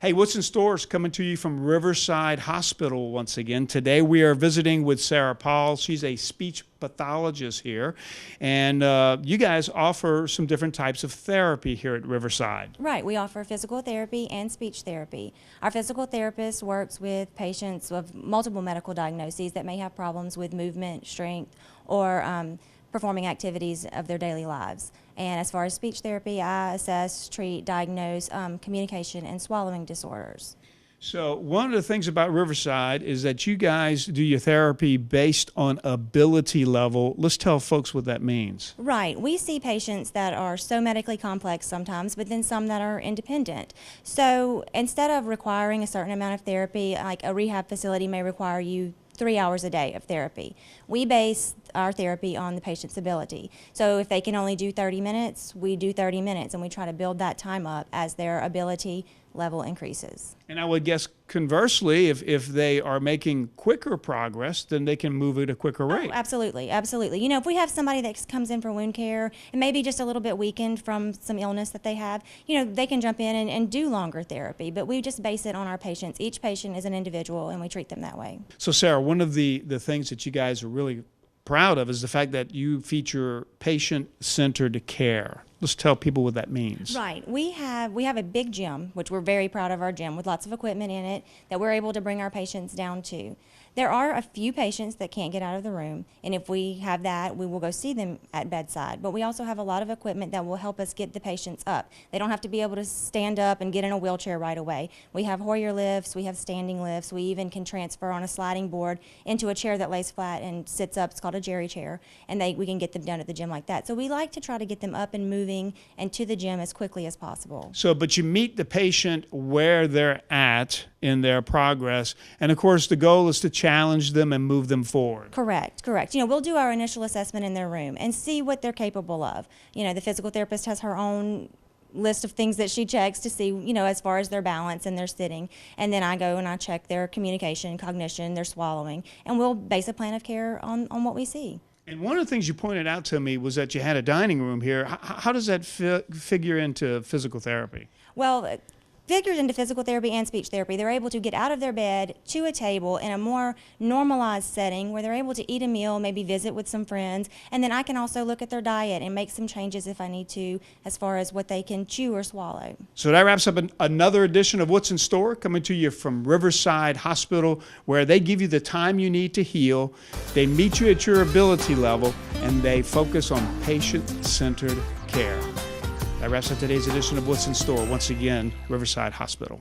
Hey, what's in store is coming to you from Riverside Hospital once again. Today we are visiting with Sarah Paul. She's a speech pathologist here. And you guys offer some different types of therapy here at Riverside. Right, we offer physical therapy and speech therapy. Our physical therapist works with patients with multiple medical diagnoses that may have problems with movement, strength, or performing activities of their daily lives. And as far as speech therapy, I assess, treat, diagnose communication and swallowing disorders. So one of the things about Riverside is that you guys do your therapy based on ability level. Let's tell folks what that means. Right. We see patients that are so medically complex sometimes, but then some that are independent. So instead of requiring a certain amount of therapy, like a rehab facility may require you 3 hours a day of therapy, we base our therapy on the patient's ability. So if they can only do 30 minutes, we do 30 minutes, and we try to build that time up as their ability level increases. And I would guess conversely, if they are making quicker progress, then they can move at a quicker rate. Oh, absolutely, absolutely. You know, if we have somebody that comes in for wound care and maybe just a little bit weakened from some illness that they have, you know, they can jump in and do longer therapy, but we just base it on our patients. Each patient is an individual, and we treat them that way. So Sarah, one of the things that you guys are really proud of is the fact that you feature patient-centered care. Let's tell people what that means. Right. We have a big gym, which we're very proud of our gym, with lots of equipment in it that we're able to bring our patients down to. There are a few patients that can't get out of the room, and if we have that, we will go see them at bedside. But we also have a lot of equipment that will help us get the patients up. They don't have to be able to stand up and get in a wheelchair right away. We have Hoyer lifts, we have standing lifts, we even can transfer on a sliding board into a chair that lays flat and sits up. It's called a Jerry chair, and we can get them done at the gym like that. So we like to try to get them up and moving and to the gym as quickly as possible. So, but you meet the patient where they're at in their progress, and of course the goal is to challenge them and move them forward. Correct, correct. You know, we'll do our initial assessment in their room and see what they're capable of. You know, the physical therapist has her own list of things that she checks to see, you know, as far as their balance and their sitting. And then I go and I check their communication, cognition, their swallowing, and we'll base a plan of care on what we see. And one of the things you pointed out to me was that you had a dining room here. How does that figure into physical therapy? Well, figures into physical therapy and speech therapy. They're able to get out of their bed to a table in a more normalized setting where they're able to eat a meal, maybe visit with some friends, and then I can also look at their diet and make some changes if I need to as far as what they can chew or swallow. So that wraps up another edition of What's in Store, coming to you from Riverside Hospital, where they give you the time you need to heal, they meet you at your ability level, and they focus on patient-centered care. That wraps up today's edition of What's in Store. Once again, Riverside Hospital.